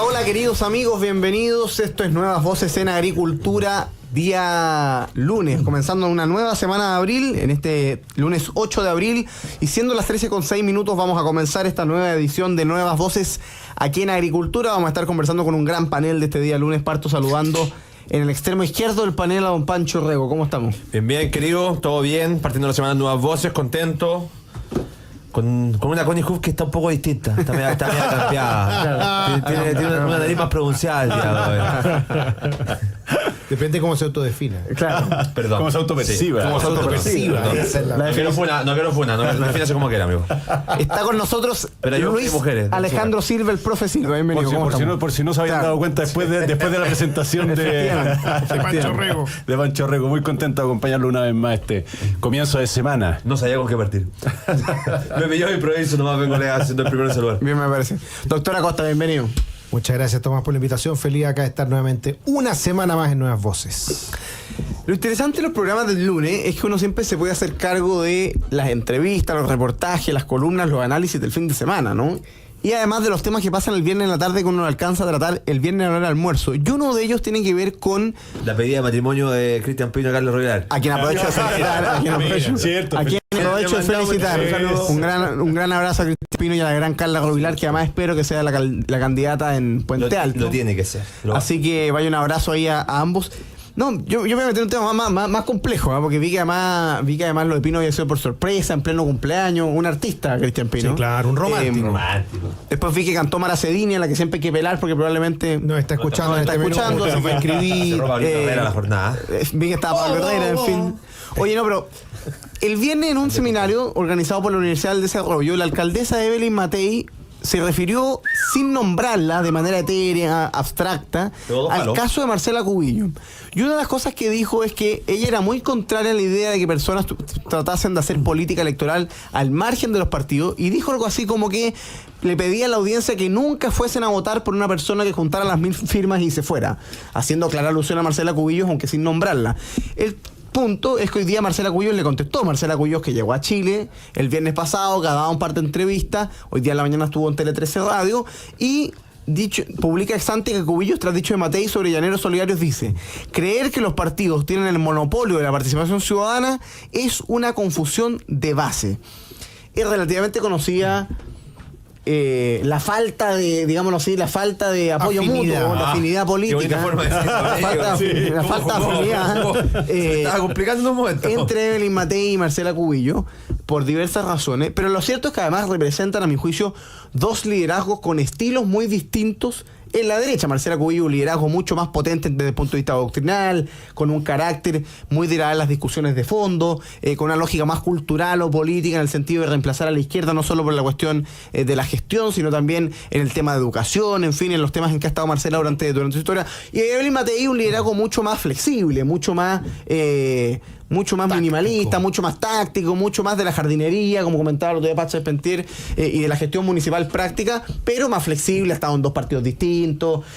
Hola queridos amigos, bienvenidos. Esto es Nuevas Voces en Agricultura, día lunes, comenzando una nueva semana de abril, en este lunes 8 de abril, y siendo las 13:06 vamos a comenzar esta nueva edición de Nuevas Voces aquí en Agricultura. Vamos a estar conversando con un gran panel de este día lunes. Parto saludando en el extremo izquierdo del panel a don Pancho Rego. ¿Cómo estamos? Bien, querido, todo bien, partiendo la semana de Nuevas Voces, contento. Con una Connie Huff que está un poco distinta, está media cambiada. Tiene una nariz más pronunciada el día de hoy. Depende cómo se autodefina. Claro. Perdón. ¿Cómo se autoperciba? ¿Cómo se autoperciba? No quiero funa, defínase como quiera, amigo. Está con nosotros Pero yo Luis mujeres, Alejandro Silva, el profe Silva. Bienvenido. Por si no se habían dado cuenta después de la presentación de Pancho Rego. De Pancho Rego. Muy contento de acompañarlo una vez más este comienzo de semana. No sabía con qué partir. Me pilló mi improviso, nomás vengo haciendo el primero celular. Bien, me parece. Doctor Acosta, bienvenido. Muchas gracias, Tomás, por la invitación. Feliz acá de estar nuevamente una semana más en Nuevas Voces. Lo interesante de los programas del lunes es que uno siempre se puede hacer cargo de las entrevistas, los reportajes, las columnas, los análisis del fin de semana, ¿no? Y además de los temas que pasan el viernes en la tarde que uno alcanza a tratar el viernes a la hora del almuerzo. Y uno de ellos tiene que ver con la pedida de matrimonio de Cristian Pino y Carlos Rovilar. A quien aprovecho de felicitar. Un gran abrazo a Cristian Pino y a la gran Carla Rovilar, que además espero que sea la candidata en Puente Alto. Lo tiene que ser. Así que vaya un abrazo ahí a ambos. No, yo me voy a meter en un tema más complejo, ¿eh? Porque vi que además lo de Pino había sido por sorpresa, en pleno cumpleaños, un artista, Cristian Pino. Sí, claro, un romántico. Después vi que cantó Mara Cedini, a la que siempre hay que pelar porque probablemente no está escuchando. Se fue a inscribir. Se roba la jornada. Vi que estaba Pablo Herrera, en fin. Oye, no, pero el viernes en un seminario organizado por la Universidad del Desarrollo, la alcaldesa Evelyn Matei se refirió sin nombrarla, de manera etérea, abstracta, al caso de Marcela Cubillo. Y una de las cosas que dijo es que ella era muy contraria a la idea de que personas tratasen de hacer política electoral al margen de los partidos, y dijo algo así como que le pedía a la audiencia que nunca fuesen a votar por una persona que juntara las 1000 firmas y se fuera, haciendo clara alusión a Marcela Cubillos, aunque sin nombrarla. El punto es que hoy día Marcela Cubillos le contestó. Marcela Cubillos, que llegó a Chile el viernes pasado, que ha dado un par de entrevistas, hoy día en la mañana estuvo en Tele 13 Radio, y publica ex ante que Cubillos, tras dicho de Matei sobre Llaneros Solidarios, dice: creer que los partidos tienen el monopolio de la participación ciudadana es una confusión de base. Es relativamente conocida la falta de, digámoslo así, la falta de apoyo mutuo, la afinidad política, la falta de afinidad estaba complicando en un momento entre Evelyn Matei y Marcela Cubillos por diversas razones, pero lo cierto es que además representan, a mi juicio, dos liderazgos con estilos muy distintos. En la derecha, Marcela Cubillo, un liderazgo mucho más potente desde el punto de vista doctrinal, con un carácter muy de las discusiones de fondo, con una lógica más cultural o política, en el sentido de reemplazar a la izquierda, no solo por la cuestión de la gestión, sino también en el tema de educación, en fin, en los temas en que ha estado Marcela durante su historia. Y Evelyn Matei, un liderazgo mucho más flexible, mucho más minimalista, mucho más táctico, mucho más de la jardinería, como comentaba el otro día Pacha Espentier, y de la gestión municipal práctica, pero más flexible. Ha estado en dos partidos distintos,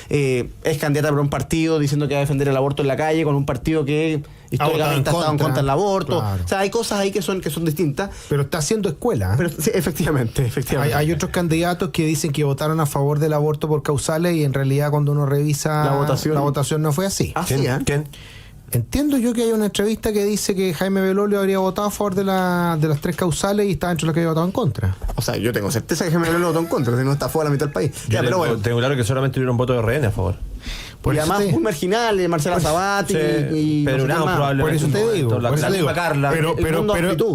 es candidata por un partido diciendo que va a defender el aborto en la calle, con un partido que históricamente ha estado en contra del aborto. Claro. O sea, hay cosas ahí que son distintas. Pero está haciendo escuela. Pero, sí, efectivamente. Hay otros candidatos que dicen que votaron a favor del aborto por causales, y en realidad cuando uno revisa la votación no fue así. ¿Quién? Entiendo yo que hay una entrevista que dice que Jaime Belolio habría votado a favor de las 3 causales y estaba entre los que había votado en contra. O sea, yo tengo certeza que Jaime Belolio votó en contra, si no está fuera la mitad del país. Pero bueno, tengo claro que solamente tuvieron voto de RN a favor. Y además muy marginales, Marcela Zabati y Pedro Urán, probablemente. Por eso te digo. Carla.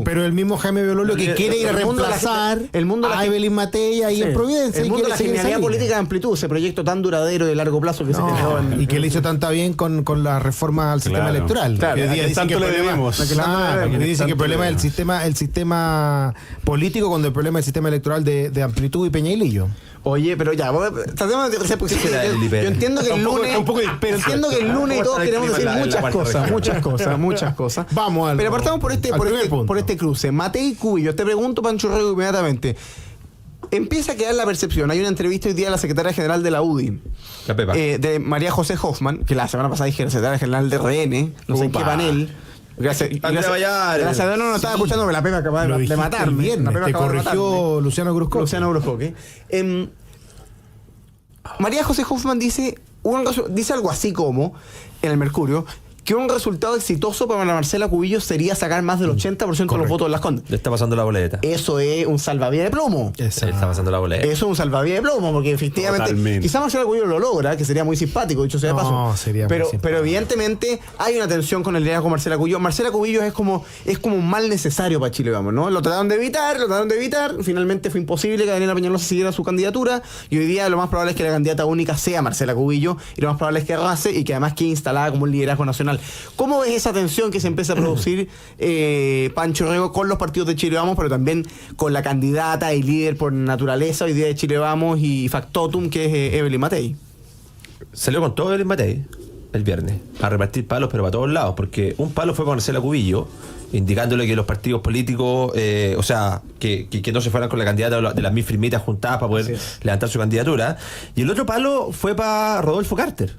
Pero el mismo Jaime Belolio que quiere ir a reemplazar a Evelyn Matei ahí en Providencia. El mundo de la genialidad política de amplitud, ese proyecto tan duradero de largo plazo que se generó y que le hizo tanta bien con la reforma al sistema electoral. Claro, tanto le debemos. Que dicen que el problema es el sistema político, cuando el problema es el sistema electoral de amplitud y Peña y Lillo. Oye, pero ya, tratemos de ser yo entiendo que el lunes, entiendo que el lunes y todos queremos decir muchas cosas. Vamos al. Pero partamos por este cruce. Matei y Cubillo, te pregunto, Pancho Rego, inmediatamente. Empieza a quedar la percepción. Hay una entrevista hoy día a la secretaria general de la UDI, de María José Hoffman, que la semana pasada dije la secretaria general de RN, no sé en qué panel. Gracias a Dios no estaba escuchando, porque la Pepa acaba de matarme. Te corrigió Luciano Grusco. María José Hoffman dice algo así como, en el Mercurio, que un resultado exitoso para Marcela Cubillos sería sacar más del 80% de los votos de Las Condes. Le está pasando la boleta. Eso es un salvavidas de plomo. Le está pasando la boleta. Eso es un salvavidas de plomo, porque efectivamente, quizá Marcela Cubillos lo logra, que sería muy simpático, dicho sea de paso. Pero evidentemente hay una tensión con el liderazgo de Marcela Cubillos. Marcela Cubillos es como un mal necesario para Chile, vamos, ¿no? Lo trataron de evitar, finalmente fue imposible que Daniela Peñalosa siguiera su candidatura, y hoy día lo más probable es que la candidata única sea Marcela Cubillos, y lo más probable es que arrase, y que además quede instalada como un liderazgo nacional. ¿Cómo ves esa tensión que se empieza a producir, Pancho Rego, con los partidos de Chile Vamos, pero también con la candidata y líder por naturaleza hoy día de Chile Vamos y factotum, que es Evelyn Matei? Salió con todo Evelyn Matei el viernes a repartir palos, pero para todos lados, porque un palo fue con Marcela Cubillos, indicándole que los partidos políticos, que no se fueran con la candidata de las 1000 firmitas juntadas para poder levantar su candidatura, y el otro palo fue para Rodolfo Carter,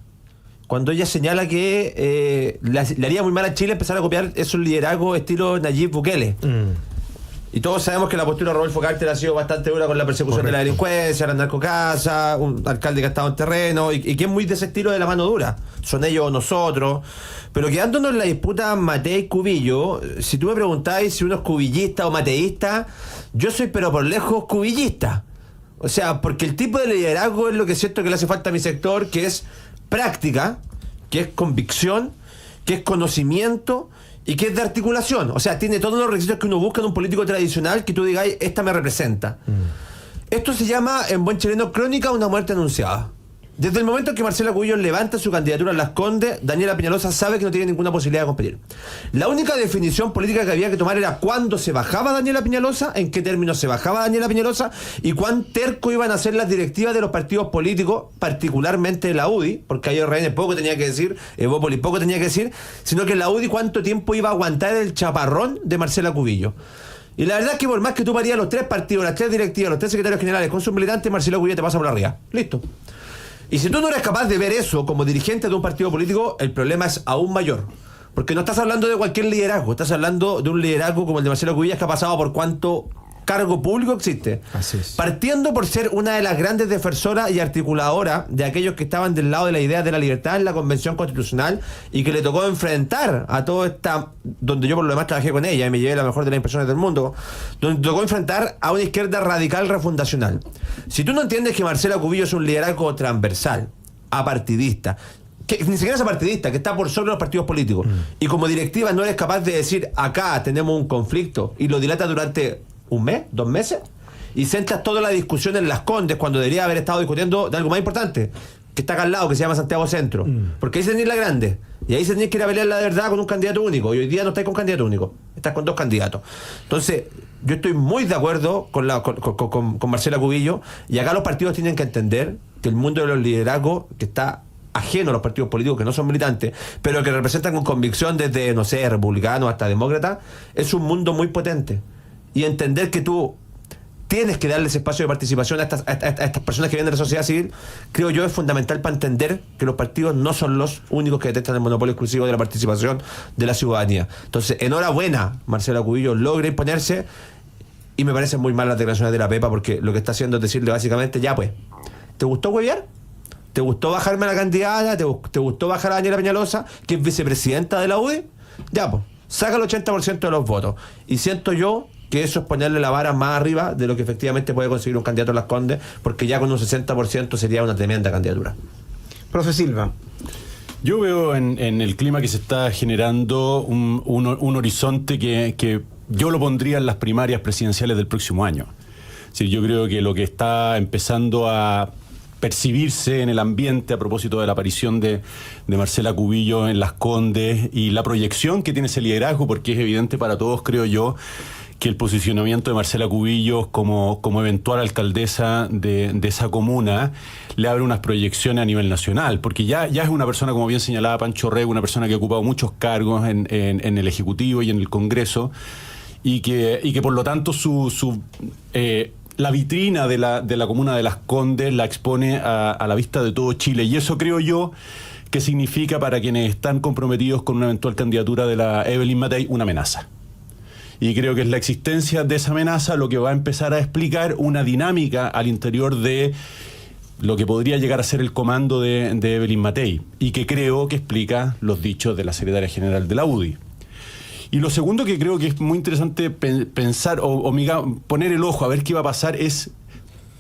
cuando ella señala que le haría muy mal a Chile empezar a copiar esos liderazgos estilo Nayib Bukele. Y todos sabemos que la postura de Rodolfo Carter ha sido bastante dura con la persecución de la delincuencia, la narcocasa, un alcalde que ha estado en terreno, y que es muy de ese estilo de la mano dura. Son ellos o nosotros. Pero quedándonos en la disputa Matei-Cubillo, si tú me preguntáis si uno es cubillista o mateísta, yo soy pero por lejos cubillista. O sea, porque el tipo de liderazgo es lo que siento que le hace falta a mi sector, que es práctica, que es convicción, que es conocimiento y que es de articulación. O sea, tiene todos los requisitos que uno busca en un político tradicional, que tú digas, esta me representa. Esto se llama, en buen chileno, crónica de una muerte anunciada. Desde el momento en que Marcela Cubillos levanta su candidatura a Las Condes, Daniela Peñalosa sabe que no tiene ninguna posibilidad de competir. La única definición política que había que tomar era cuándo se bajaba Daniela Peñalosa, en qué términos se bajaba Daniela Peñalosa y cuán terco iban a ser las directivas de los partidos políticos, particularmente la UDI, porque ahí RN poco tenía que decir, Evópolis poco tenía que decir, sino que la UDI cuánto tiempo iba a aguantar el chaparrón de Marcela Cubillos. Y la verdad es que por más que tú parías los 3 partidos, las 3 directivas, los 3 secretarios generales con sus militantes, Marcela Cubillos te pasa por arriba. Listo. Y si tú no eres capaz de ver eso como dirigente de un partido político, el problema es aún mayor. Porque no estás hablando de cualquier liderazgo, estás hablando de un liderazgo como el de Marcelo Cubillas, que ha pasado por cuánto cargo público existe. Así es. Partiendo por ser una de las grandes defensoras y articuladoras de aquellos que estaban del lado de la idea de la libertad en la Convención Constitucional, y que le tocó enfrentar a toda esta, donde yo por lo demás trabajé con ella y me llevé la mejor de las impresiones del mundo, donde tocó enfrentar a una izquierda radical refundacional. Si tú no entiendes que Marcela Cubillos es un liderazgo transversal, apartidista, que ni siquiera es apartidista, que está por sobre los partidos políticos, y como directiva no eres capaz de decir, acá tenemos un conflicto, y lo dilata durante un mes, 2 meses, y centras toda la discusión en Las Condes, cuando debería haber estado discutiendo de algo más importante, que está acá al lado, que se llama Santiago Centro, porque ahí se tenía la grande, y ahí se tenía que ir a pelear la verdad con un candidato único, y hoy día no estáis con candidato único, estás con 2 candidatos. Entonces yo estoy muy de acuerdo con Marcela Cubillos, y acá los partidos tienen que entender que el mundo de los liderazgos, que está ajeno a los partidos políticos que no son militantes, pero que representan con convicción desde, no sé, republicanos hasta demócratas, es un mundo muy potente. Y entender que tú tienes que darles espacio de participación a estas personas que vienen de la sociedad civil, creo yo es fundamental para entender que los partidos no son los únicos que detestan el monopolio exclusivo de la participación de la ciudadanía. Entonces, enhorabuena, Marcela Cubillos logra imponerse, y me parecen muy mal las declaraciones de la Pepa, porque lo que está haciendo es decirle básicamente, ya pues, ¿te gustó huevear? ¿Te gustó bajarme a la candidata? ¿Te gustó bajar a Daniela Peñalosa, que es vicepresidenta de la UDI? Ya pues, saca el 80% de los votos. Y siento yo que eso es ponerle la vara más arriba de lo que efectivamente puede conseguir un candidato a Las Condes, porque ya con un 60% sería una tremenda candidatura. Profe Silva. Yo veo en el clima que se está generando un horizonte que yo lo pondría en las primarias presidenciales del próximo año. Es decir, yo creo que lo que está empezando a percibirse en el ambiente a propósito de la aparición de Marcela Cubillos en Las Condes y la proyección que tiene ese liderazgo, porque es evidente para todos, creo yo, que el posicionamiento de Marcela Cubillos como eventual alcaldesa de esa comuna le abre unas proyecciones a nivel nacional, porque ya es una persona, como bien señalaba Pancho Rego, una persona que ha ocupado muchos cargos en el Ejecutivo y en el Congreso, y que por lo tanto la vitrina de la comuna de Las Condes la expone a la vista de todo Chile, y eso creo yo que significa para quienes están comprometidos con una eventual candidatura de la Evelyn Matei una amenaza. Y creo que es la existencia de esa amenaza lo que va a empezar a explicar una dinámica al interior de lo que podría llegar a ser el comando de Evelyn Matei, y que creo que explica los dichos de la secretaria general de la UDI. Y lo segundo que creo que es muy interesante pensar poner el ojo a ver qué va a pasar es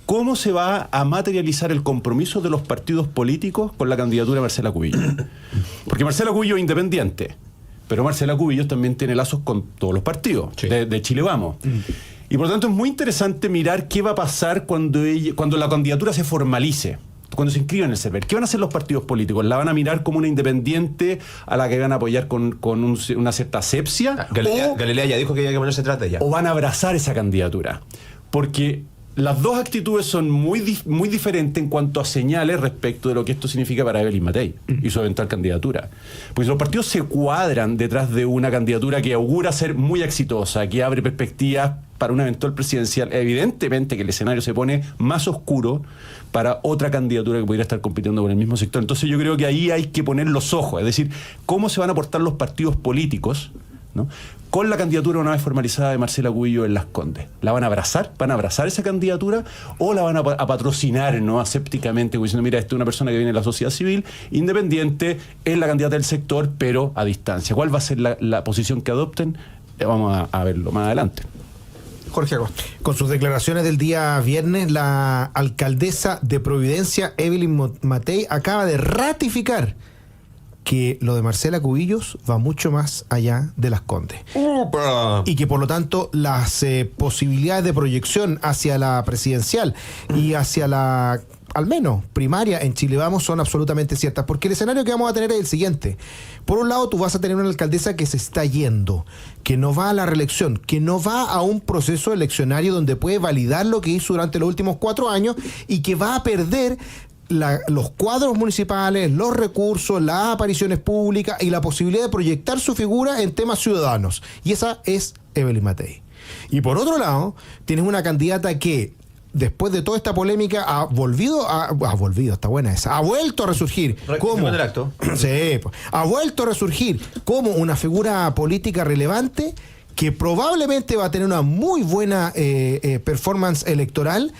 cómo se va a materializar el compromiso de los partidos políticos con la candidatura de Marcela Cubillos. Porque Marcela Cubillos es independiente, pero Marcela Cubillos también tiene lazos con todos los partidos de Chile Vamos. Y por lo tanto es muy interesante mirar qué va a pasar cuando la candidatura se formalice, cuando se inscriba en el CERVEL. ¿Qué van a hacer los partidos políticos? ¿La van a mirar como una independiente a la que van a apoyar con una cierta asepsia? Galilea ya dijo que hay que ponerse trata ya. ¿O van a abrazar esa candidatura? Porque las dos actitudes son muy diferentes en cuanto a señales respecto de lo que esto significa para Evelyn Matei y su eventual candidatura. Porque si los partidos se cuadran detrás de una candidatura que augura ser muy exitosa, que abre perspectivas para una eventual presidencial, evidentemente que el escenario se pone más oscuro para otra candidatura que pudiera estar compitiendo con el mismo sector. Entonces yo creo que ahí hay que poner los ojos, es decir, cómo se van a portar los partidos políticos, ¿no?, con la candidatura una vez formalizada de Marcela Cubillos en Las Condes. ¿La van a abrazar? ¿Van a abrazar esa candidatura? ¿O la van a patrocinar, ¿no?, asépticamente, diciendo, mira, esta es una persona que viene de la sociedad civil, independiente, es la candidata del sector, pero a distancia? ¿Cuál va a ser la posición que adopten? Vamos a verlo más adelante. Jorge Acosta. Con sus declaraciones del día viernes, la alcaldesa de Providencia, Evelyn Matei, acaba de ratificar que lo de Marcela Cubillos va mucho más allá de Las Condes. Y que por lo tanto las posibilidades de proyección hacia la presidencial y hacia la, al menos, primaria en Chile Vamos son absolutamente ciertas. Porque el escenario que vamos a tener es el siguiente. Por un lado, tú vas a tener una alcaldesa que se está yendo, que no va a la reelección, que no va a un proceso eleccionario donde puede validar lo que hizo durante los últimos 4 años y que va a perder los cuadros municipales, los recursos, las apariciones públicas y la posibilidad de proyectar su figura en temas ciudadanos. Y esa es Evelyn Matei. Y por otro lado, tienes una candidata que, después de toda esta polémica, ha vuelto a resurgir como sí, ha vuelto a resurgir como una figura política relevante que probablemente va a tener una muy buena performance electoral.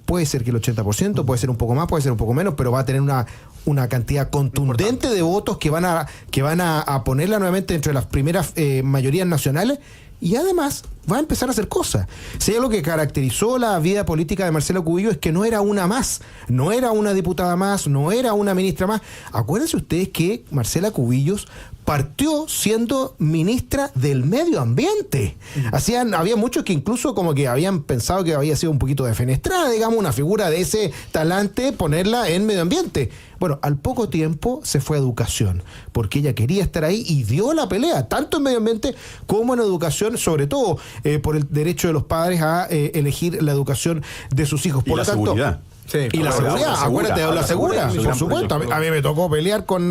Puede ser que el 80%, puede ser un poco más, puede ser un poco menos, pero va a tener una cantidad contundente de votos que van a ponerla nuevamente entre las primeras mayorías nacionales, y además va a empezar a hacer cosas. Si hay algo que caracterizó la vida política de Marcela Cubillos es que no era una más, no era una diputada más, no era una ministra más. Acuérdense ustedes que Marcela Cubillos partió siendo ministra del medio ambiente. Había muchos que incluso como que habían pensado que había sido un poquito defenestrada, digamos, una figura de ese talante, ponerla en medio ambiente. Bueno, al poco tiempo se fue a educación, porque ella quería estar ahí y dio la pelea, tanto en medio ambiente como en educación, sobre todo por el derecho de los padres a elegir la educación de sus hijos. Por y la lo tanto, seguridad. Sí, y la seguridad, acuérdate de la segura, por supuesto. A mí me tocó pelear con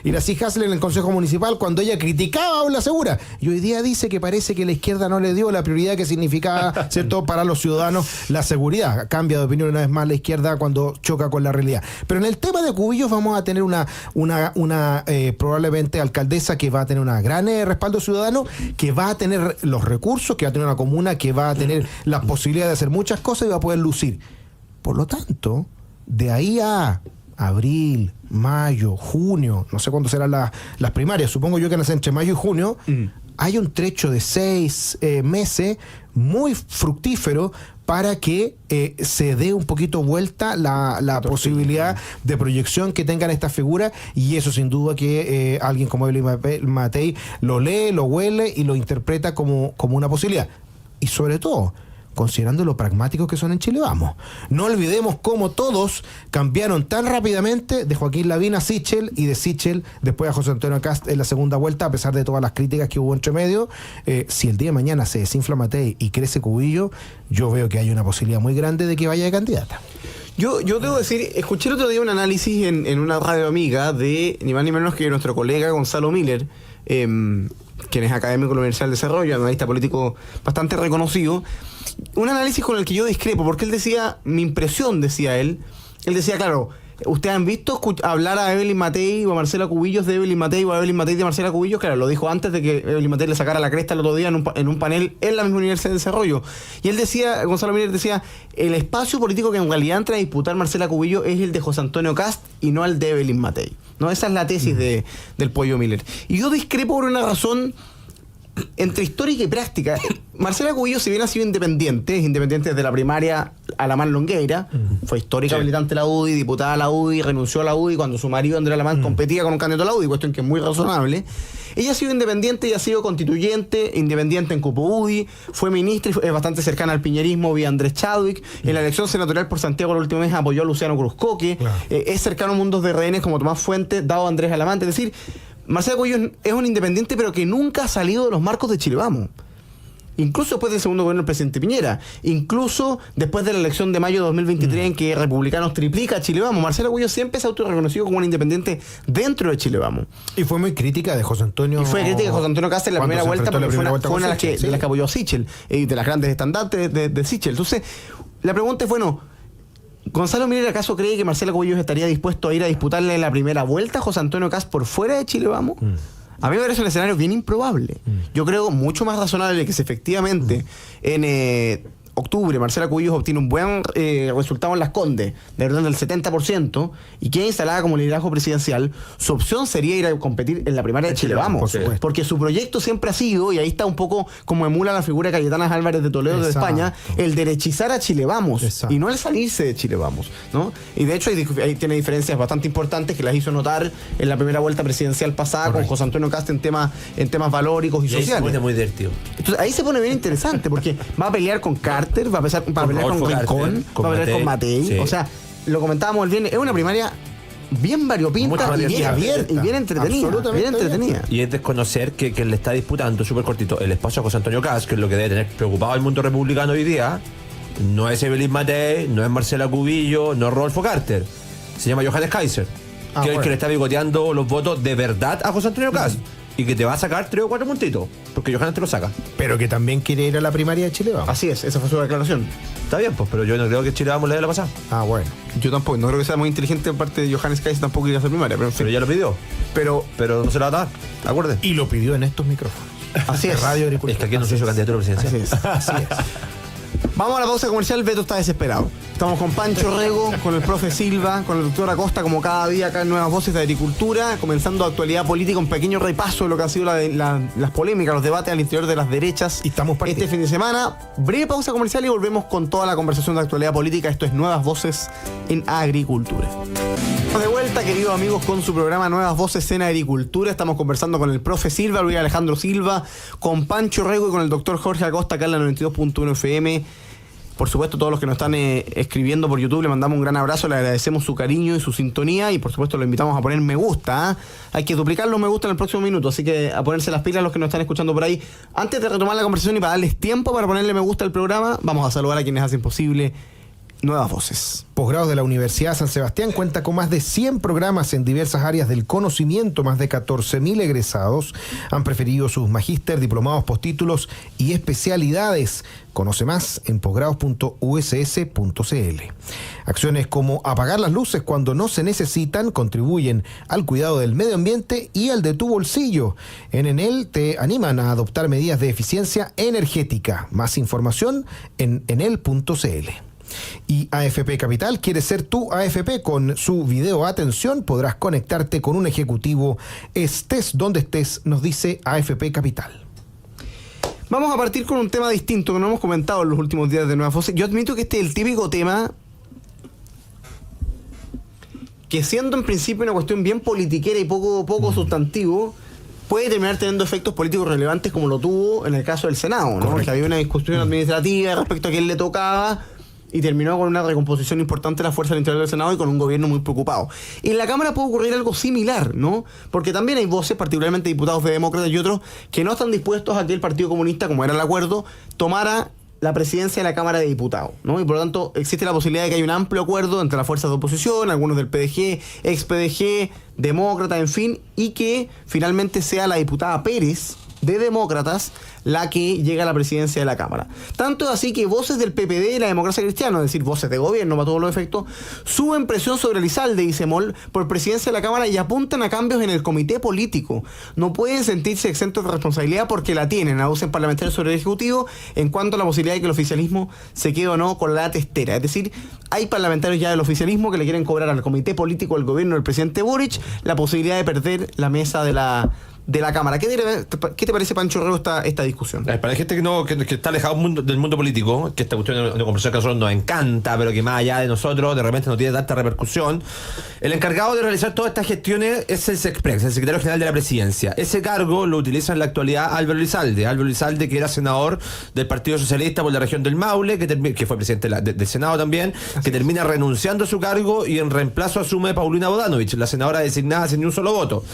Iracy Hasler en el Consejo Municipal cuando ella criticaba a Aula Segura. Y hoy día dice que parece que la izquierda no le dio la prioridad que significaba, ¿cierto?, para los ciudadanos la seguridad. Cambia de opinión una vez más la izquierda cuando choca con la realidad. Pero en el tema de Cubillos vamos a tener una probablemente alcaldesa que va a tener un gran respaldo ciudadano, que va a tener los recursos, que va a tener una comuna que va a tener la posibilidad de hacer muchas cosas y va a poder lucir. Por lo tanto, de ahí a abril, mayo, junio, no sé cuándo serán las primarias, supongo yo que entre mayo y junio, hay un trecho de 6 meses muy fructífero para que se dé un poquito vuelta la posibilidad de proyección que tengan estas figuras, y eso sin duda que alguien como Evelyn Matei lo lee, lo huele y lo interpreta como una posibilidad. Y sobre todo, considerando lo pragmáticos que son en Chile Vamos. No olvidemos cómo todos cambiaron tan rápidamente de Joaquín Lavín a Sichel y de Sichel después a José Antonio Cast en la segunda vuelta, a pesar de todas las críticas que hubo entre medio. Si el día de mañana se desinfla Matei y crece Cubillos, yo veo que hay una posibilidad muy grande de que vaya de candidata. Yo debo decir, escuché el otro día un análisis en una radio amiga de ni más ni menos que nuestro colega Gonzalo Miller, quien es académico de la Universidad del Desarrollo, analista político bastante reconocido. Un análisis con el que yo discrepo, porque él decía, mi impresión, decía él decía, claro, ¿Ustedes han visto hablar a Evelyn Matei o a Marcela Cubillos de Evelyn Matei o a Evelyn Matei de Marcela Cubillos? Claro, lo dijo antes de que Evelyn Matei le sacara la cresta el otro día en un panel en la misma Universidad de Desarrollo. Y él decía, Gonzalo Miller decía, el espacio político que en realidad entra a disputar Marcela Cubillos es el de José Antonio Cast y no el de Evelyn Matei. ¿No? Esa es la tesis del Pollo Miller. Y yo discrepo por una razón entre histórica y práctica. Marcela Cubillos, si bien ha sido independiente, es independiente desde la primaria a la Longueira, fue histórica militante de la UDI, diputada de la UDI, renunció a la UDI cuando su marido Andrés Alamán competía con un candidato a la UDI, cuestión que es muy razonable. Ella ha sido independiente y ha sido constituyente, independiente en Cupo UDI, fue ministra y es bastante cercana al piñerismo vía Andrés Chadwick. En la elección senatorial por Santiago la última vez apoyó a Luciano Cruzcoque. Claro. Es cercano a mundos de rehenes como Tomás Fuentes, dado a Andrés Alamán. Es decir, Marcela Cubillos es un independiente, pero que nunca ha salido de los marcos de Chile Vamos. Incluso después del segundo gobierno del presidente Piñera, incluso después de la elección de mayo de 2023 en que Republicanos triplica a Chile Vamos, Marcela Cubillos siempre se ha autorreconocido como un independiente dentro de Chile Vamos. Y fue muy crítica de José Antonio. Y fue crítica de José Antonio Cáceres en la primera vuelta, porque fue una de las que apoyó a Sichel, de las grandes estandartes de Sichel. Entonces, la pregunta es, bueno, ¿Gonzalo Miller acaso cree que Marcela Cubillos estaría dispuesto a ir a disputarle en la primera vuelta a José Antonio Cast por fuera de Chile Vamos? A mí me parece un escenario bien improbable. Yo creo mucho más razonable que si efectivamente en octubre Marcela Cubillos obtiene un buen resultado en Las Condes, de orden del 70%, y queda instalada como liderazgo presidencial, su opción sería ir a competir en la primaria de Chile Vamos. Porque su proyecto siempre ha sido, y ahí está un poco como emula la figura de Cayetana Álvarez de Toledo de España, el derechizar a Chile Vamos. Exacto. Y no el salirse de Chile Vamos, ¿no? Y de hecho ahí tiene diferencias bastante importantes que las hizo notar en la primera vuelta presidencial pasada. Correcto. Con José Antonio Cast en temas valóricos y sociales. Ahí se pone muy divertido. Entonces ahí se pone bien interesante porque va a pelear con Carter, va a pelear con Rincón, va a pelear con Matei. Sí. O sea, lo comentábamos el viernes, es una primaria bien variopinta y bien abierta y bien entretenida. Absolutamente bien entretenida. Y es desconocer que le está disputando, súper cortito, el espacio a José Antonio Cast, que es lo que debe tener preocupado el mundo republicano hoy día. No es Evelyn Matei, no es Marcela Cubillos, no es Rodolfo Carter. Se llama Johannes Kaiser, que es el que le está bigoteando los votos de verdad a José Antonio Cast. Y que te va a sacar 3 o 4 puntitos, porque Johannes te lo saca. Pero que también quiere ir a la primaria de Chile Vamos. Así es, esa fue su declaración. Está bien, pues, pero yo no creo que Chile Vamos le dé la pasada. Bueno. Yo tampoco, no creo que sea muy inteligente de parte de Johannes Kaiser tampoco ir a hacer primaria. Pero, en fin. Pero ya lo pidió. Pero no se la va a dar, acuérdate. Y lo pidió en estos micrófonos. Así es. Radio Agricultura. Es que aquí no soy su candidatura presidencial. Así es. Vamos a la pausa comercial. Beto está desesperado. Estamos con Pancho Rego, con el profe Silva, con el doctor Acosta, como cada día acá en Nuevas Voces de Agricultura, comenzando actualidad política, un pequeño repaso de lo que han sido las polémicas, los debates al interior de las derechas y estamos este fin de semana. Breve pausa comercial y volvemos con toda la conversación de actualidad política. Esto es Nuevas Voces en Agricultura. De vuelta, queridos amigos, con su programa Nuevas Voces en Agricultura. Estamos conversando con el profe Silva, Luis Alejandro Silva, con Pancho Rego y con el doctor Jorge Acosta acá en la 92.1 FM. Por supuesto, todos los que nos están escribiendo por YouTube, le mandamos un gran abrazo, le agradecemos su cariño y su sintonía y por supuesto lo invitamos a poner me gusta. Hay que duplicar los me gusta en el próximo minuto, así que a ponerse las pilas los que nos están escuchando por ahí. Antes de retomar la conversación y para darles tiempo para ponerle me gusta al programa, vamos a saludar a quienes hacen posible Nuevas Voces. Posgrados de la Universidad San Sebastián cuenta con más de 100 programas en diversas áreas del conocimiento. Más de 14.000 egresados han preferido sus magíster, diplomados, postítulos y especialidades. Conoce más en posgrados.uss.cl. Acciones como apagar las luces cuando no se necesitan contribuyen al cuidado del medio ambiente y al de tu bolsillo. En Enel te animan a adoptar medidas de eficiencia energética. Más información en enel.cl. Y AFP Capital quiere ser tu AFP. Con su video atención podrás conectarte con un ejecutivo estés donde estés, nos dice AFP Capital. Vamos a partir con un tema distinto que no hemos comentado en los últimos días de Nuevas Voces. Yo admito que este es el típico tema que, siendo en principio una cuestión bien politiquera y poco sustantivo, puede terminar teniendo efectos políticos relevantes como lo tuvo en el caso del Senado, ¿no? Porque había una discusión administrativa respecto a quién le tocaba y terminó con una recomposición importante de la fuerza del interior del Senado y con un gobierno muy preocupado. Y en la Cámara puede ocurrir algo similar, ¿no? Porque también hay voces, particularmente diputados de demócratas y otros, que no están dispuestos a que el Partido Comunista, como era el acuerdo, tomara la presidencia de la Cámara de Diputados, ¿no? Y por lo tanto existe la posibilidad de que haya un amplio acuerdo entre las fuerzas de oposición, algunos del PDG, ex-PDG, demócratas, en fin, y que finalmente sea la diputada Pérez de demócratas la que llega a la presidencia de la Cámara. Tanto así que voces del PPD y la democracia cristiana, es decir, voces de gobierno para todos los efectos, suben presión sobre Elizalde, dice Moll, por presidencia de la Cámara y apuntan a cambios en el comité político. No pueden sentirse exentos de responsabilidad porque la tienen, aducen parlamentarios sobre el Ejecutivo en cuanto a la posibilidad de que el oficialismo se quede o no con la testera. Es decir, hay parlamentarios ya del oficialismo que le quieren cobrar al comité político del gobierno del presidente Boric la posibilidad de perder la mesa de la Cámara. ¿Qué te parece, Pancho Herrero, esta discusión? Para la gente que está alejado del mundo político, que esta cuestión de conversación que a nosotros nos encanta, pero que más allá de nosotros de repente no tiene tanta repercusión, el encargado de realizar todas estas gestiones es el SECPRES, el secretario general de la presidencia. Ese cargo lo utiliza en la actualidad Álvaro Elizalde, que era senador del Partido Socialista por la región del Maule, que fue presidente del Senado también, que termina renunciando a su cargo y en reemplazo asume Paulina Bodanovich, la senadora designada sin ni un solo voto.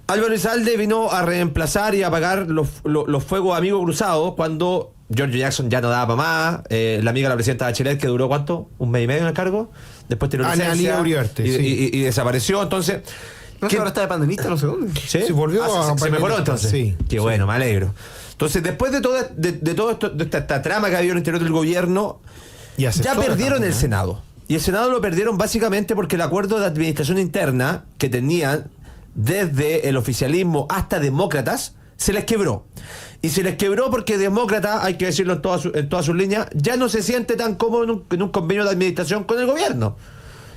Álvaro Elizalde vino a reemplazar y apagar los fuegos amigos cruzados cuando George Jackson ya no daba para más. La amiga de la presidenta Bachelet, que duró ¿cuánto? ¿Un mes y medio en el cargo? Después tiró licencia y desapareció. Entonces, no sé, ahora está de pandemista, no sé dónde. ¿Sí? Se volvió se mejoró entonces. Sí. Qué bueno, me alegro. Entonces, después de todo esto, de esta trama que ha habido en el interior del gobierno, ya perdieron también, el Senado. Y el Senado lo perdieron básicamente porque el acuerdo de administración interna que tenían desde el oficialismo hasta demócratas se les quebró. Y se les quebró porque demócrata, hay que decirlo en todas sus líneas, ya no se siente tan cómodo en un convenio de administración con el gobierno.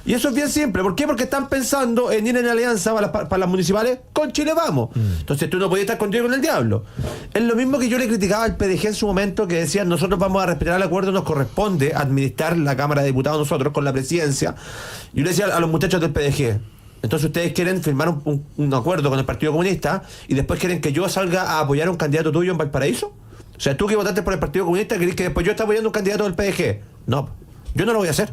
Y eso es bien simple. ¿Por qué? Porque están pensando en ir en alianza para las municipales con Chile Vamos. Entonces tú no podías estar contigo con el diablo. Es lo mismo que yo le criticaba al PDG en su momento, que decía, nosotros vamos a respetar el acuerdo, nos corresponde administrar la Cámara de Diputados nosotros con la presidencia. Yo le decía a los muchachos del PDG, entonces ustedes quieren firmar un acuerdo con el Partido Comunista y después quieren que yo salga a apoyar a un candidato tuyo en Valparaíso. O sea, tú que votaste por el Partido Comunista, ¿querés que después yo esté apoyando a un candidato del PDG? No, yo no lo voy a hacer.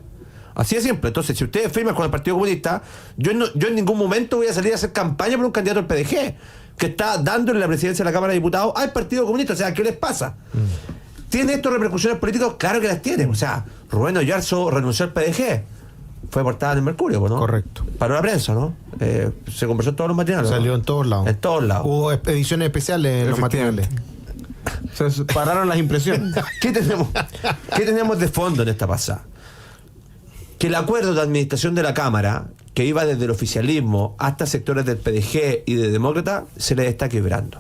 Así de simple. Entonces, si ustedes firman con el Partido Comunista, yo en ningún momento voy a salir a hacer campaña por un candidato del PDG que está dándole la presidencia de la Cámara de Diputados al Partido Comunista. O sea, ¿qué les pasa? ¿Tiene esto repercusiones políticas? Claro que las tiene. O sea, Rubén Oyarzo renunció al PDG. Fue portada en el Mercurio, ¿no? Correcto. Paró la prensa, ¿no? Se conversó en todos los materiales. Salió en todos lados. En todos lados. Hubo ediciones especiales en los materiales. Se pararon las impresiones. ¿Qué tenemos de fondo en esta pasada? Que el acuerdo de administración de la Cámara, que iba desde el oficialismo hasta sectores del PDG y de demócrata, se les está quebrando.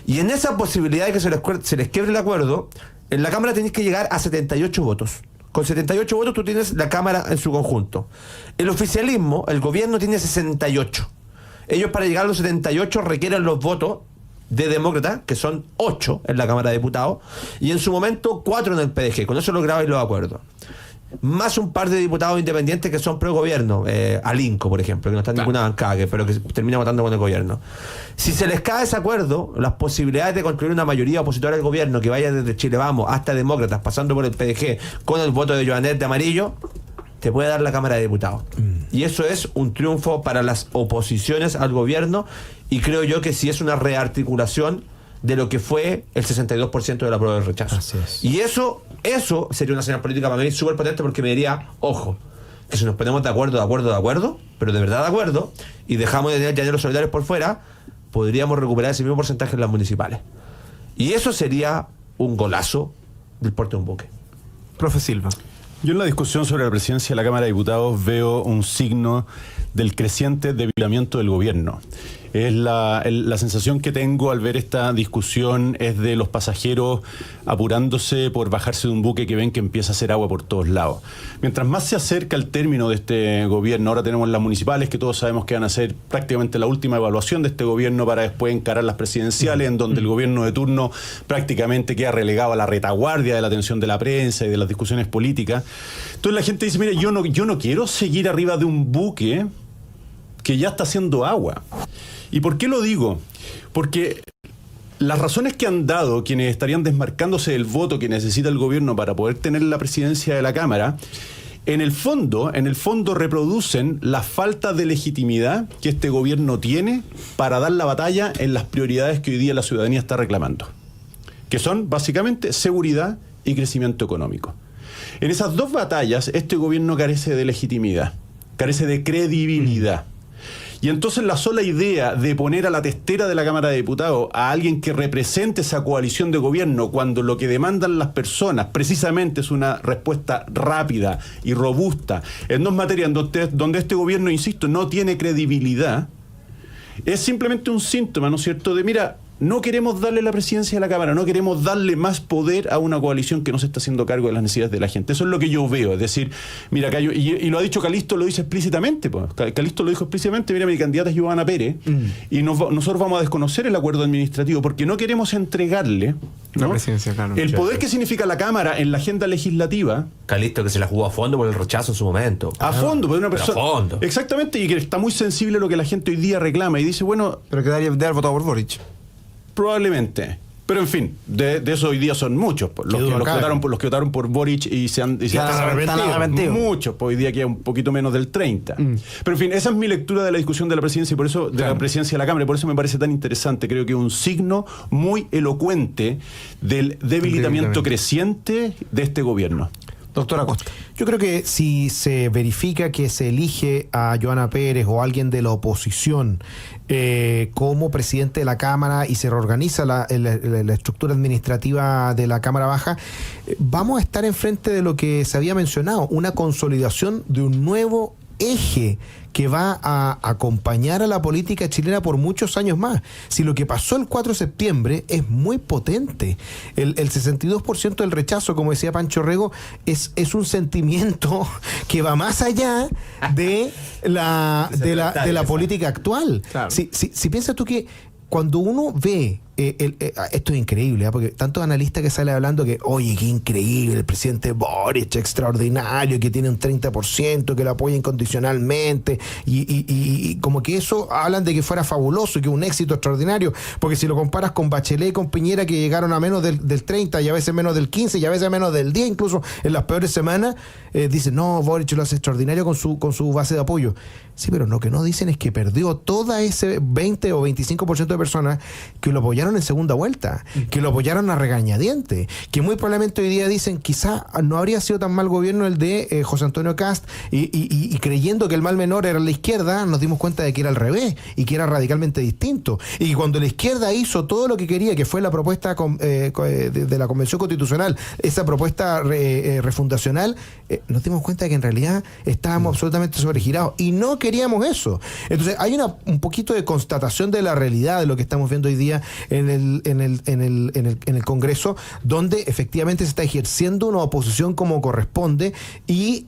Y en esa posibilidad de que se les quiebre el acuerdo, en la Cámara tenéis que llegar a 78 votos. Con 78 votos tú tienes la Cámara en su conjunto. El oficialismo, el gobierno, tiene 68. Ellos, para llegar a los 78, requieren los votos de demócrata, que son 8 en la Cámara de Diputados, y en su momento 4 en el PDG. Con eso lograbais los acuerdos. Más un par de diputados independientes que son pro gobierno, Alinco, por ejemplo, que no está en ninguna bancada, pero que termina votando con el gobierno. Si se les cae ese acuerdo, las posibilidades de construir una mayoría opositora al gobierno que vaya desde Chile Vamos hasta demócratas, pasando por el PDG, con el voto de Joanet de amarillo, te puede dar la Cámara de Diputados. Y eso es un triunfo para las oposiciones al gobierno, y creo yo que sí es una rearticulación de lo que fue el 62% de la prueba del rechazo. Así es. Y eso sería una señal política para mí súper potente, porque me diría, ojo, que si nos ponemos de acuerdo, pero de verdad de acuerdo, y dejamos de tener llaneros solidarios por fuera, podríamos recuperar ese mismo porcentaje en las municipales. Y eso sería un golazo del porte de un buque. Profe Silva. Yo en la discusión sobre la presidencia de la Cámara de Diputados veo un signo del creciente debilitamiento del gobierno. Es la sensación que tengo al ver esta discusión es de los pasajeros apurándose por bajarse de un buque que ven que empieza a hacer agua por todos lados. Mientras más se acerca el término de este gobierno, ahora tenemos las municipales que todos sabemos que van a ser prácticamente la última evaluación de este gobierno para después encarar las presidenciales, en donde el gobierno de turno prácticamente queda relegado a la retaguardia de la atención de la prensa y de las discusiones políticas. Entonces la gente dice, mire, yo no quiero seguir arriba de un buque que ya está haciendo agua. ¿Y por qué lo digo? Porque las razones que han dado quienes estarían desmarcándose del voto que necesita el gobierno para poder tener la presidencia de la Cámara, en el fondo reproducen la falta de legitimidad que este gobierno tiene para dar la batalla en las prioridades que hoy día la ciudadanía está reclamando, que son básicamente seguridad y crecimiento económico. En esas dos batallas, este gobierno carece de legitimidad, carece de credibilidad. Y entonces la sola idea de poner a la testera de la Cámara de Diputados a alguien que represente esa coalición de gobierno, cuando lo que demandan las personas precisamente es una respuesta rápida y robusta en dos materias donde este gobierno, insisto, no tiene credibilidad, es simplemente un síntoma, ¿no es cierto?, de mira, no queremos darle la presidencia a la Cámara, no queremos darle más poder a una coalición que no se está haciendo cargo de las necesidades de la gente. Eso es lo que yo veo. Es decir, mira, y lo ha dicho Calisto, lo dice explícitamente. Pues. Calisto lo dijo explícitamente, mira, mi candidata es Giovanna Pérez, y nosotros vamos a desconocer el acuerdo administrativo porque no queremos entregarle, ¿no?, la presidencia, claro, el poder que significa la Cámara en la agenda legislativa. Calisto que se la jugó a fondo por el rechazo en su momento. A fondo, por una persona. A fondo. Exactamente, y que está muy sensible a lo que la gente hoy día reclama y dice, bueno, Pero que de haber votado por Boric. probablemente. Pero en fin, de eso hoy día son muchos. Los que votaron por Boric y se han arrepentido. Muchos, pues hoy día queda un poquito menos del 30. Pero en fin, esa es mi lectura de la discusión de la presidencia y por eso, de la presidencia de la Cámara, y por eso me parece tan interesante. Creo que es un signo muy elocuente del debilitamiento creciente de este gobierno. Doctora Costa. Yo creo que si se verifica que se elige a Giovanna Pérez o alguien de la oposición como presidente de la Cámara y se reorganiza la estructura administrativa de la Cámara Baja, vamos a estar enfrente de lo que se había mencionado, una consolidación de un nuevo eje que va a acompañar a la política chilena por muchos años más. Si lo que pasó el 4 de septiembre es muy potente, el 62% del rechazo, como decía Pancho Rego, es un sentimiento que va más allá de la política actual. Claro. Si piensas tú que cuando uno ve, esto es increíble, porque tantos analistas que salen hablando que, oye, qué increíble, el presidente Boric, extraordinario, que tiene un 30%, que lo apoya incondicionalmente, y como que eso hablan de que fuera fabuloso y que un éxito extraordinario, porque si lo comparas con Bachelet y con Piñera, que llegaron a menos del 30 y a veces menos del 15 y a veces menos del 10, incluso en las peores semanas, dicen, no, Boric lo hace extraordinario con su base de apoyo. Sí, pero lo que no dicen es que perdió toda ese 20 o 25% de personas que lo apoyaron en segunda vuelta, que lo apoyaron a regañadientes, que muy probablemente hoy día dicen quizá no habría sido tan mal gobierno el de José Antonio Kast, y creyendo que el mal menor era la izquierda, nos dimos cuenta de que era al revés y que era radicalmente distinto. Y cuando la izquierda hizo todo lo que quería, que fue la propuesta de la Convención Constitucional, esa propuesta refundacional, nos dimos cuenta de que en realidad estábamos absolutamente sobregirados y no queríamos eso. Entonces hay un poquito de constatación de la realidad de lo que estamos viendo hoy día en el Congreso, donde efectivamente se está ejerciendo una oposición como corresponde y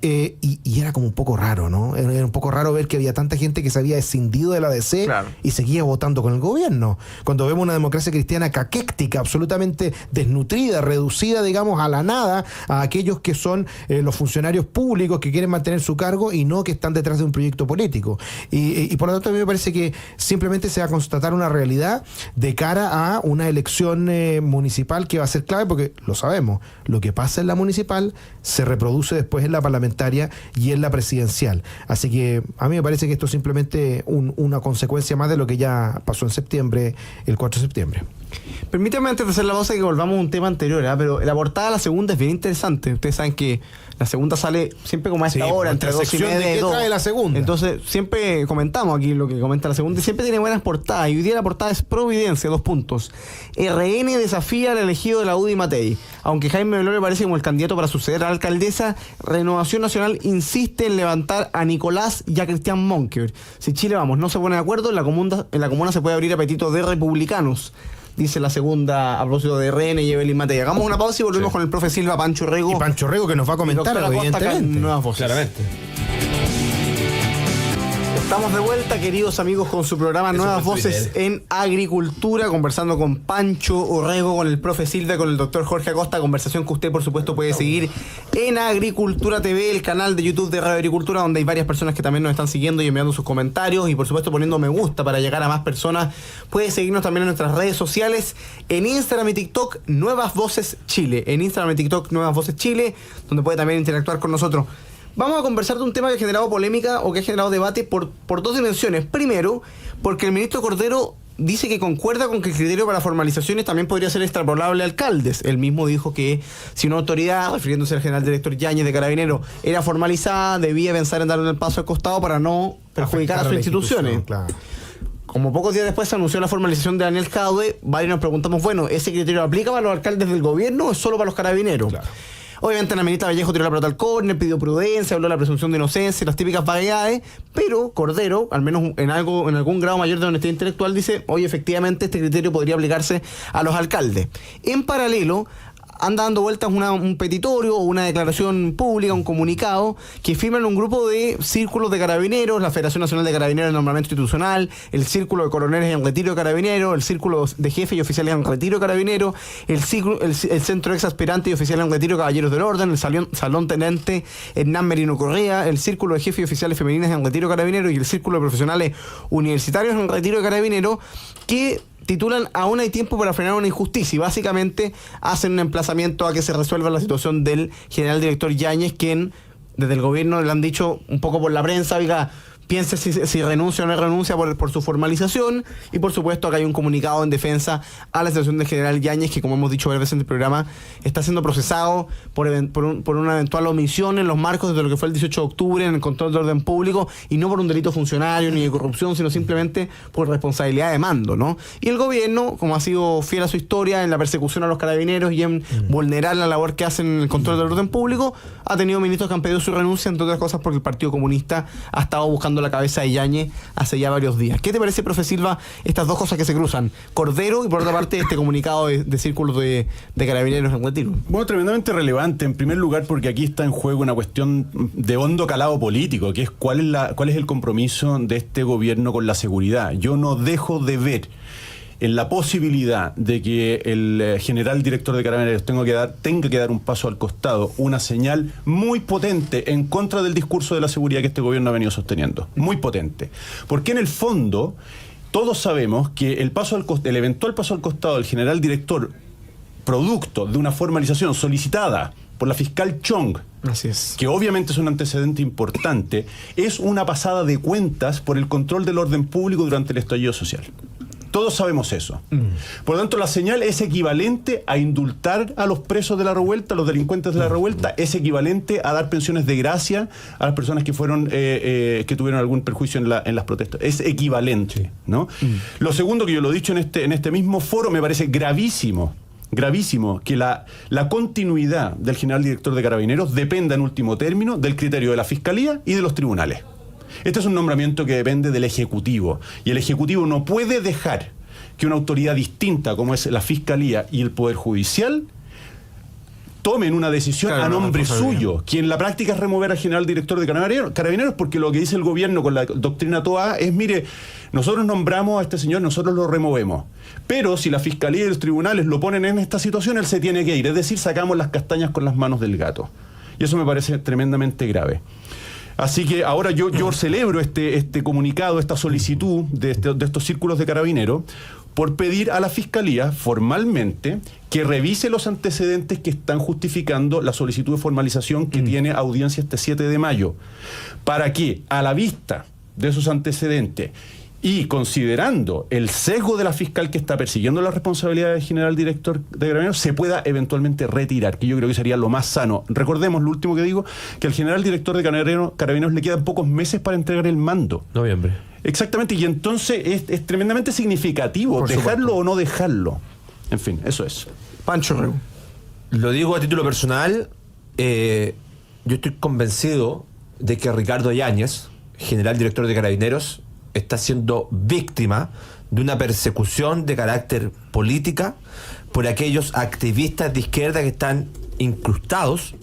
era como un poco raro, ¿no? Era un poco raro ver que había tanta gente que se había escindido de la DC, claro, y seguía votando con el gobierno. Cuando vemos una democracia cristiana caquéctica, absolutamente desnutrida, reducida, digamos, a la nada, a aquellos que son los funcionarios públicos que quieren mantener su cargo y no que están detrás de un proyecto político. Y por lo tanto a mí me parece que simplemente se va a constatar una realidad de cara a una elección municipal que va a ser clave, porque lo sabemos, lo que pasa en la municipal se reproduce después en la parlamentaria y en la presidencial. Así que a mí me parece que esto es simplemente una consecuencia más de lo que ya pasó en septiembre, el 4 de septiembre. Permítame antes de hacer la pausa que volvamos a un tema anterior, pero la portada de la segunda es bien interesante. Ustedes saben que la segunda sale siempre como a esta hora, entre 2:30 y 2. Trae la segunda. Entonces siempre comentamos aquí lo que comenta la segunda y siempre tiene buenas portadas. Y hoy día la portada es Providencia, 2 puntos. RN desafía al elegido de la UDI Matei. Aunque Jaime Belore parece como el candidato para suceder a la alcaldesa, Renovación Nacional insiste en levantar a Nicolás y a Cristian Monkever. Si Chile no se pone de acuerdo, en la comuna se puede abrir apetito de republicanos, dice la segunda a propósito de RN y Evelyn Matei. Hagamos una pausa y volvemos con el profe Silva, Pancho Rego. Y Pancho Rego que nos va a comentar, evidentemente. Nuevas voces. Claramente. Estamos de vuelta, queridos amigos, con su programa Nuevas Voces en Agricultura, conversando con Pancho Orrego, con el profe Silva, con el doctor Jorge Acosta, conversación que usted, por supuesto, puede seguir en Agricultura TV, el canal de YouTube de Radio Agricultura, donde hay varias personas que también nos están siguiendo y enviando sus comentarios y, por supuesto, poniendo me gusta para llegar a más personas. Puede seguirnos también en nuestras redes sociales, en Instagram y TikTok, Nuevas Voces Chile. En Instagram y TikTok, Nuevas Voces Chile, donde puede también interactuar con nosotros. Vamos a conversar de un tema que ha generado polémica o que ha generado debate por 2 dimensiones. Primero, porque el ministro Cordero dice que concuerda con que el criterio para formalizaciones también podría ser extrapolable a alcaldes. Él mismo dijo que si una autoridad, refiriéndose al general director Yáñez de Carabineros, era formalizada, debía pensar en darle el paso al costado para no perjudicar a sus instituciones. Claro. Como pocos días después se anunció la formalización de Daniel Jadwe, varios nos preguntamos, bueno, ¿ese criterio aplica para los alcaldes del gobierno o es solo para los carabineros? Claro. Obviamente la ministra Vallejo tiró la pelota al córner, pidió prudencia, habló de la presunción de inocencia, las típicas vaguedades, pero Cordero, al menos en algún grado mayor de honestidad intelectual, dice, oye, efectivamente este criterio podría aplicarse a los alcaldes. En paralelo, anda dando vueltas un petitorio o una declaración pública, un comunicado, que firman un grupo de círculos de carabineros, la Federación Nacional de Carabineros de Nombramiento Institucional, el Círculo de Coroneles en Retiro de Carabineros, el Círculo de Jefes y Oficiales en Retiro de Carabineros, el Centro Ex Aspirante y Oficiales en Retiro de Caballeros del Orden, el Salón Tenente Hernán Merino Correa, el Círculo de Jefes y Oficiales Femeninas en Retiro de Carabineros y el Círculo de Profesionales Universitarios en Retiro de Carabineros, que titulan Aún hay tiempo para frenar una injusticia, y básicamente hacen un emplazamiento a que se resuelva la situación del general director Yáñez, quien desde el gobierno le han dicho un poco por la prensa, oiga, piense si renuncia o no renuncia por su formalización, y por supuesto acá hay un comunicado en defensa a la situación del general Yáñez, que como hemos dicho varias veces en el programa, está siendo procesado por una eventual omisión en los marcos de lo que fue el 18 de octubre en el control de orden público, y no por un delito funcionario ni de corrupción, sino simplemente por responsabilidad de mando, ¿no? Y el gobierno, como ha sido fiel a su historia en la persecución a los carabineros y en vulnerar la labor que hacen en el control del orden público, ha tenido ministros que han pedido su renuncia, entre otras cosas porque el Partido Comunista ha estado buscando la cabeza de Yáñez hace ya varios días. ¿Qué te parece, profe Silva, estas dos cosas que se cruzan? Cordero y por otra parte este comunicado de círculos de carabineros en Retiro. Bueno, tremendamente relevante, en primer lugar porque aquí está en juego una cuestión de hondo calado político, que es cuál es el compromiso de este gobierno con la seguridad. Yo no dejo de ver en la posibilidad de que el general director de Carabineros tenga que dar un paso al costado, una señal muy potente en contra del discurso de la seguridad que este gobierno ha venido sosteniendo. Muy potente. Porque en el fondo, todos sabemos que el eventual paso al costado del general director, producto de una formalización solicitada por la fiscal Chong, así es, que obviamente es un antecedente importante, es una pasada de cuentas por el control del orden público durante el estallido social. Todos sabemos eso. Por lo tanto, la señal es equivalente a indultar a los presos de la revuelta, a los delincuentes de la revuelta, es equivalente a dar pensiones de gracia a las personas que fueron que tuvieron algún perjuicio en las protestas. Es equivalente, ¿no? Lo segundo, que yo lo he dicho en este mismo foro, me parece gravísimo que la continuidad del general director de Carabineros dependa en último término del criterio de la Fiscalía y de los tribunales. Este es un nombramiento que depende del Ejecutivo, y el Ejecutivo no puede dejar que una autoridad distinta como es la Fiscalía y el Poder Judicial tomen una decisión a nombre suyo, que en la práctica es remover al general director de Carabineros, porque lo que dice el gobierno con la doctrina TOA es, mire, nosotros nombramos a este señor, nosotros lo removemos, pero si la Fiscalía y los tribunales lo ponen en esta situación, él se tiene que ir, es decir, sacamos las castañas con las manos del gato, y eso me parece tremendamente grave. Así que ahora yo celebro este comunicado, esta solicitud de estos círculos de carabineros, por pedir a la Fiscalía formalmente que revise los antecedentes que están justificando la solicitud de formalización que tiene audiencia este 7 de mayo, para que a la vista de esos antecedentes y considerando el sesgo de la fiscal que está persiguiendo la responsabilidad del general director de Carabineros, se pueda eventualmente retirar, que yo creo que sería lo más sano. Recordemos, lo último que digo, que al general director de Carabineros le quedan pocos meses para entregar el mando. Noviembre. Exactamente, y entonces es tremendamente significativo Por dejarlo supuesto. o no dejarlo. En fin, eso es. Pancho Reu. Lo digo a título personal, yo estoy convencido de que Ricardo Yáñez, general director de Carabineros, está siendo víctima de una persecución de carácter política por aquellos activistas de izquierda que están incrustados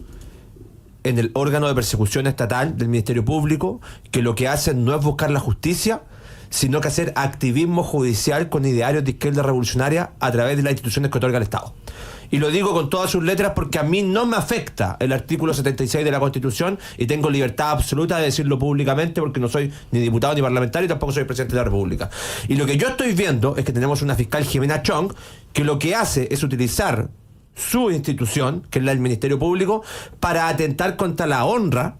en el órgano de persecución estatal del Ministerio Público, que lo que hacen no es buscar la justicia, sino que hacer activismo judicial con idearios de izquierda revolucionaria a través de las instituciones que otorga el Estado. Y lo digo con todas sus letras porque a mí no me afecta el artículo 76 de la Constitución y tengo libertad absoluta de decirlo públicamente porque no soy ni diputado ni parlamentario y tampoco soy presidente de la República. Y lo que yo estoy viendo es que tenemos una fiscal, Jimena Chong, que lo que hace es utilizar su institución, que es la del Ministerio Público, para atentar contra la honra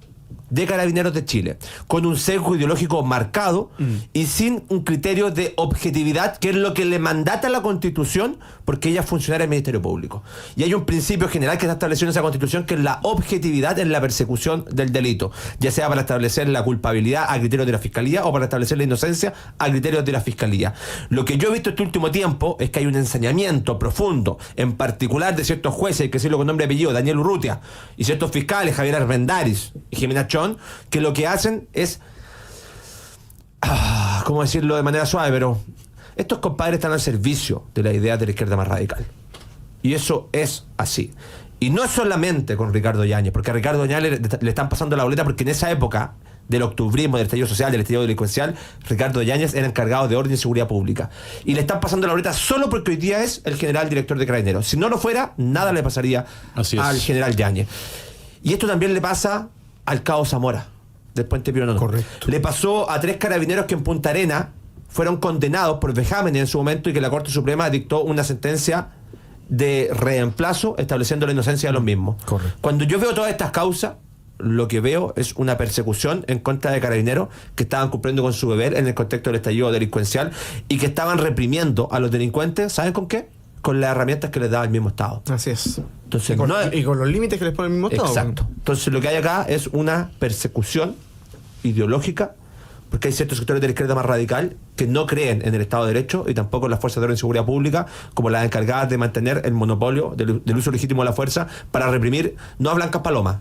de Carabineros de Chile, con un sesgo ideológico marcado y sin un criterio de objetividad, que es lo que le mandata la Constitución, porque ella es funcionaria del Ministerio Público. Y hay un principio general que está establecido en esa Constitución, que es la objetividad en la persecución del delito, ya sea para establecer la culpabilidad a criterios de la Fiscalía o para establecer la inocencia a criterios de la Fiscalía. Lo que yo he visto este último tiempo es que hay un ensañamiento profundo, en particular de ciertos jueces, hay que decirlo con nombre y apellido, Daniel Urrutia, y ciertos fiscales, Javier Armendáriz y Jimena Chon, que lo que hacen es, ¿cómo decirlo de manera suave? Pero estos compadres están al servicio de la idea de la izquierda más radical. Y eso es así. Y no es solamente con Ricardo Yáñez, porque a Ricardo Yáñez le están pasando la boleta, porque en esa época del octubrismo, del estallido social, del estallido delincuencial, Ricardo Yáñez era encargado de orden y seguridad pública. Y le están pasando la boleta solo porque hoy día es el general director de Carabineros. Si no lo fuera, nada le pasaría al general Yáñez. Y esto también le pasa al Cabo Zamora, del Puente Pío IX. Correcto. Le pasó a 3 carabineros que en Punta Arena fueron condenados por vejámenes en su momento, y que la Corte Suprema dictó una sentencia de reemplazo estableciendo la inocencia de los mismos. Correcto. Cuando yo veo todas estas causas, lo que veo es una persecución en contra de carabineros que estaban cumpliendo con su deber en el contexto del estallido delincuencial y que estaban reprimiendo a los delincuentes, ¿saben con qué? Con las herramientas que les da el mismo Estado. Así es. Entonces, Y con, no es- y con los límites que les pone el mismo Estado. Exacto. Entonces lo que hay acá es una persecución ideológica, porque hay ciertos sectores de la izquierda más radical que no creen en el Estado de Derecho y tampoco en las fuerzas de orden y seguridad pública, como las encargadas de mantener el monopolio del uso legítimo de la fuerza para reprimir, no a blancas palomas,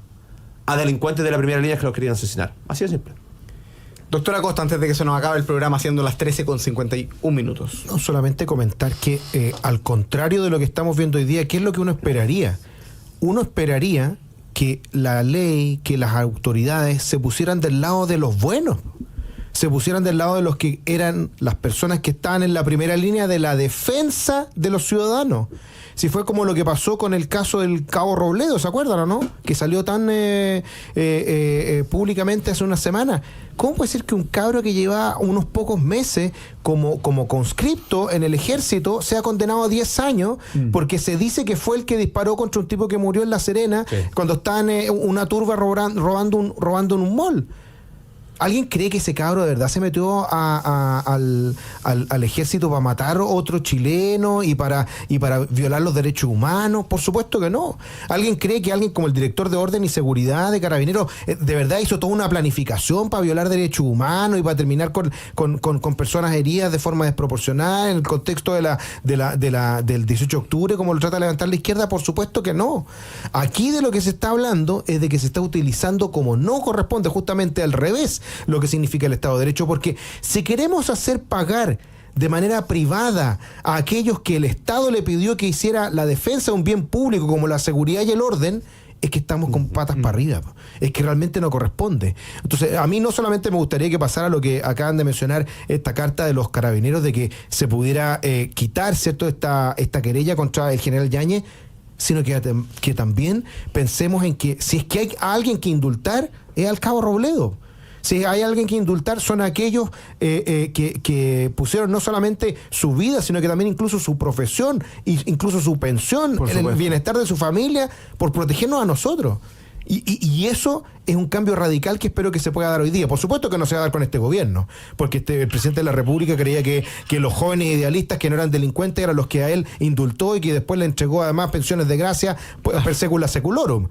a delincuentes de la primera línea que los querían asesinar. Así de simple. Doctora Costa, antes de que se nos acabe el programa, siendo las 13:51. No, solamente comentar que, al contrario de lo que estamos viendo hoy día, ¿qué es lo que uno esperaría? Uno esperaría que la ley, que las autoridades se pusieran del lado de los buenos, se pusieran del lado de los que eran las personas que estaban en la primera línea de la defensa de los ciudadanos. Si fue como lo que pasó con el caso del Cabo Robledo, ¿se acuerdan o no? Que salió tan públicamente hace una semana. ¿Cómo puede ser que un cabro que lleva unos pocos meses como conscripto en el ejército sea condenado a 10 años porque se dice que fue el que disparó contra un tipo que murió en La Serena cuando estaban una turba robando en un mall? ¿Alguien cree que ese cabro de verdad se metió al ejército para matar a otro chileno y para violar los derechos humanos? Por supuesto que no. ¿Alguien cree que alguien como el director de orden y seguridad de Carabineros de verdad hizo toda una planificación para violar derechos humanos y para terminar con personas heridas de forma desproporcionada en el contexto del 18 de octubre, como lo trata de levantar la izquierda? Por supuesto que no. Aquí de lo que se está hablando es de que se está utilizando como no corresponde, justamente al revés, lo que significa el Estado de Derecho, porque si queremos hacer pagar de manera privada a aquellos que el Estado le pidió que hiciera la defensa de un bien público como la seguridad y el orden, es que estamos con patas para arriba, es que realmente no corresponde. Entonces, a mí no solamente me gustaría que pasara lo que acaban de mencionar, esta carta de los carabineros, de que se pudiera quitar, ¿cierto?, esta querella contra el general Yáñez, sino que también pensemos en que si es que hay alguien que indultar, es al Cabo Robledo. Si hay alguien que indultar, son aquellos que pusieron no solamente su vida, sino que también incluso su profesión, incluso su pensión, el bienestar de su familia, por protegernos a nosotros. Y eso es un cambio radical que espero que se pueda dar hoy día. Por supuesto que no se va a dar con este gobierno, porque el presidente de la República creía que los jóvenes idealistas que no eran delincuentes eran los que a él indultó y que después le entregó además pensiones de gracia per secula seculorum.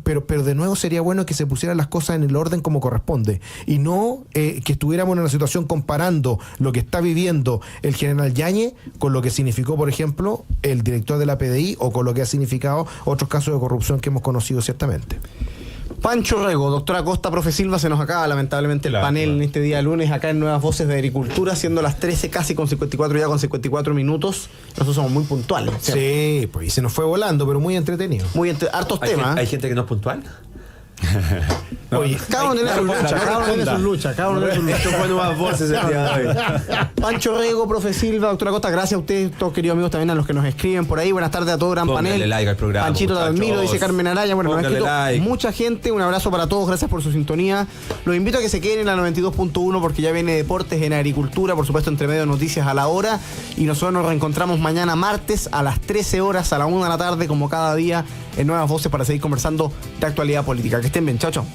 Pero de nuevo sería bueno que se pusieran las cosas en el orden como corresponde y no que estuviéramos en una situación comparando lo que está viviendo el general Yáñez con lo que significó, por ejemplo, el director de la PDI o con lo que ha significado otros casos de corrupción que hemos conocido ciertamente. Pancho Rego, doctora Costa, profe Silva, se nos acaba lamentablemente el panel en este día lunes acá en Nuevas Voces de Agricultura, siendo las 13 casi con 54 ya con 54 minutos. Nosotros somos muy puntuales. Sí, pues y se nos fue volando, pero muy entretenido. Hartos temas. ¿Hay gente que no es puntual? Oye, cada uno tiene su lucha, cada uno tiene su lucha, cada uno tiene su lucha. Esto fue Nuevas Voces el día de hoy. Pancho Rego, profe Silva, doctora Costa, gracias a ustedes, todos queridos amigos, también a los que nos escriben por ahí. Buenas tardes a todo gran Póngale panel. like al programa, Panchito te muchachos. admiro, dice Carmen Araya. Bueno, nos ha Póngale escrito like. mucha gente. Un abrazo para todos, gracias por su sintonía. Los invito a que se queden en la 92.1 porque ya viene Deportes en Agricultura, por supuesto, entre medio de noticias a la hora. Y nosotros nos reencontramos mañana martes a las 13 horas, a la 1 de la tarde, como cada día, en Nuevas Voces para seguir conversando de actualidad política. Que estén bien, chao, chao.